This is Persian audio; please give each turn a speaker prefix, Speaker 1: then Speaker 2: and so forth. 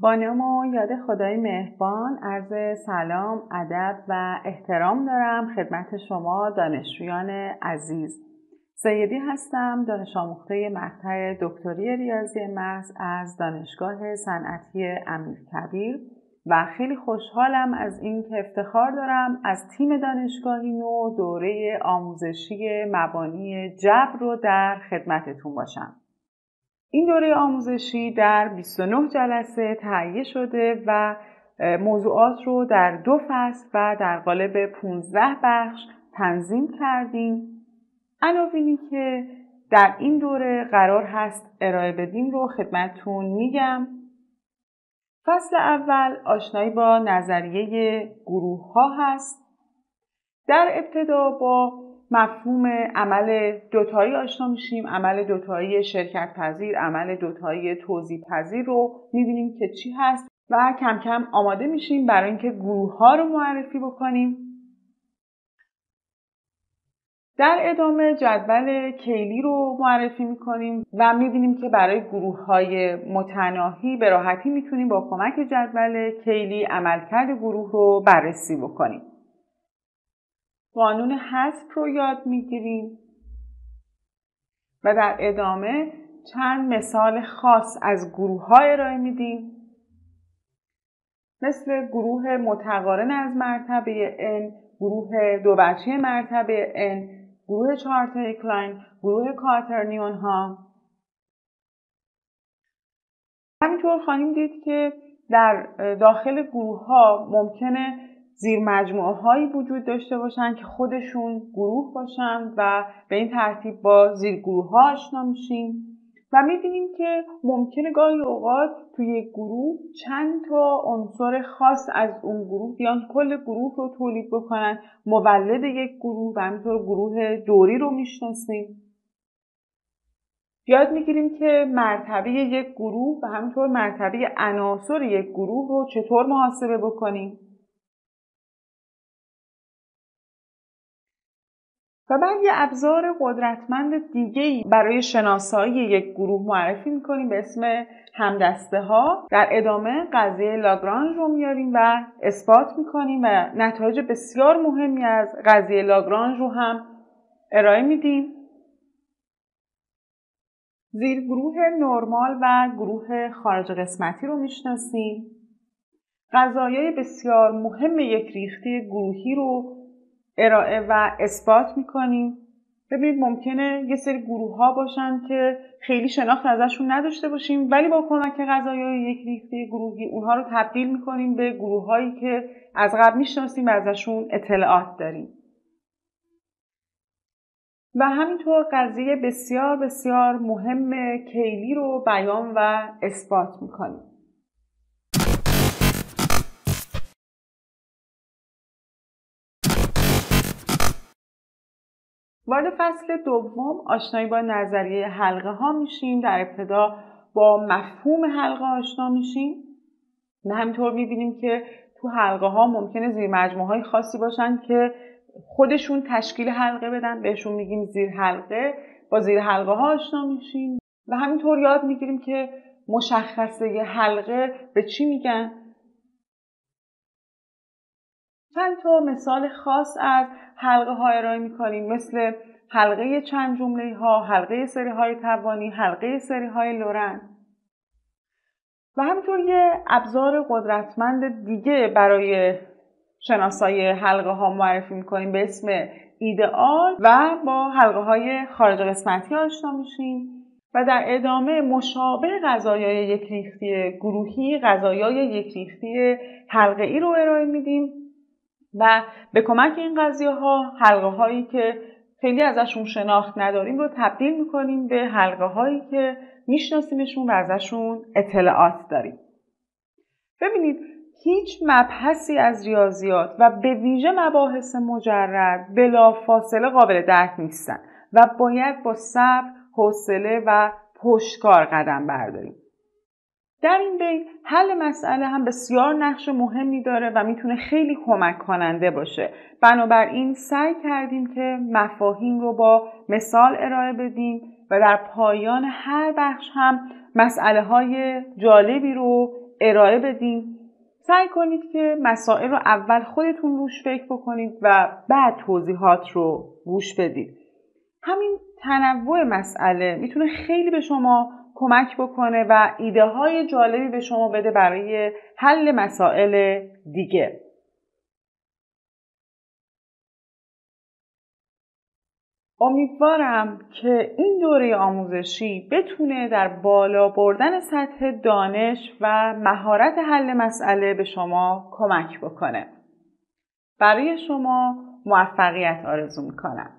Speaker 1: با نام و یاد خدای مهربان عرض سلام، ادب و احترام دارم خدمت شما دانشجویان عزیز. سیدی هستم، دانش آموخته مقطع دکتری ریاضی محض از دانشگاه صنعتی امیرکبیر و خیلی خوشحالم از این که افتخار دارم از تیم دانشگاهی نو دوره آموزشی مبانی جبر رو در خدمتتون باشم. این دوره آموزشی در 29 جلسه تهیه شده و موضوعات رو در 2 فصل و در قالب 15 بخش تنظیم کردیم. عناوینی که در این دوره قرار هست ارائه بدیم رو خدمتتون میگم. فصل اول آشنایی با نظریه گروه ها هست. در ابتدا با مفهوم عمل دوتایی آشنا میشیم. عمل دوتایی شرکت پذیر، عمل دوتایی توزیع پذیر رو میبینیم که چی هست و کم کم آماده میشیم برای اینکه گروه ها رو معرفی بکنیم. در ادامه جدول کیلی رو معرفی میکنیم و میبینیم که برای گروه های متناهی به راحتی میتونیم با کمک جدول کیلی عملکرد گروه رو بررسی بکنیم. قانون حذف رو یاد میگیریم و در ادامه چند مثال خاص از گروه ها ارائه میدیم، مثل گروه متقارن از مرتبه n، گروه دوبچه مرتبه n، گروه چارتای کلاین، گروه کاترنیون ها. همینطور خواهیم دید که در داخل گروه ها ممکنه زیر مجموعه هایی وجود داشته باشن که خودشون گروه باشن و به این ترتیب با زیر گروه ها آشنا میشیم و میبینیم که ممکنه گاهی اوقات توی یک گروه چند تا عنصر خاص از اون گروه بیان کل گروه رو تولید بکنن، مولد یک گروه و همینطور گروه دوری رو میشناسیم. یاد میگیریم که مرتبه یک گروه و همینطور مرتبه عناصر یک گروه رو چطور محاسبه بکنیم. و بعد یه ابزار قدرتمند دیگه‌ای برای شناسایی یک گروه معرفی می‌کنیم به اسم همدسته ها. در ادامه قضیه لاگرانژ رو میاریم و اثبات می‌کنیم و نتایج بسیار مهمی از قضیه لاگرانژ رو هم ارائه میدیم. زیرگروه نرمال و گروه خارج قسمتی رو میشناسیم. قضایای بسیار مهم یک ریختی گروهی رو ارائه و اثبات میکنیم. ببینید ممکنه یه سری گروه ها باشن که خیلی شناخت ازشون نداشته باشیم ولی با کمک قضایای یک ریختی گروهی اونها رو تبدیل میکنیم به گروه هایی که از قبل میشناسیم و ازشون اطلاعات داریم. و همینطور قضیه بسیار بسیار مهم کیلی رو بیان و اثبات میکنیم. وارد فصل دوم آشنایی با نظریه حلقه ها میشیم. در ابتدا با مفهوم حلقه آشنا میشیم و همینطور میبینیم که تو حلقه ها ممکنه زیر مجموعه های خاصی باشن که خودشون تشکیل حلقه بدن، بهشون میگیم زیر حلقه. با زیر حلقه ها آشنا میشیم و همینطور یاد میگیریم که مشخصه حلقه به چی میگن. چند تا مثال خاص از حلقه ها ارائه میکنیم، مثل حلقه چند جمله ها، حلقه سری های توانی، حلقه سری های لورن. و همینطور یه ابزار قدرتمند دیگه برای شناسایی حلقه ها معرفی میکنیم به اسم ایدئال و با حلقه های خارج قسمتی آشنا میشیم و در ادامه مشابه قضایای یک ریختی گروهی قضایای یک ریختی حلقه‌ای رو ارائه میدیم و به کمک این قضیه ها حلقه هایی که خیلی ازشون شناخت نداریم رو تبدیل میکنیم به حلقه هایی که میشناسیمشون و ازشون اطلاعات داریم. ببینید هیچ مبحثی از ریاضیات و به ویژه مباحث مجرد بلافاصله قابل درک نیستن و باید با صبر، حوصله و پشتکار قدم برداریم. در این بین حل مسئله هم بسیار نقش مهمی داره و میتونه خیلی کمک کننده باشه. بنابراین سعی کردیم که مفاهیم رو با مثال ارائه بدیم و در پایان هر بخش هم مسئله های جالبی رو ارائه بدیم. سعی کنید که مسائل رو اول خودتون روش فکر بکنید و بعد توضیحات رو گوش بدید. همین تنوع مسئله میتونه خیلی به شما کمک بکنه و ایده های جالبی به شما بده برای حل مسائل دیگه. امیدوارم که این دوره آموزشی بتونه در بالا بردن سطح دانش و مهارت حل مسئله به شما کمک بکنه. برای شما موفقیت آرزو میکنم.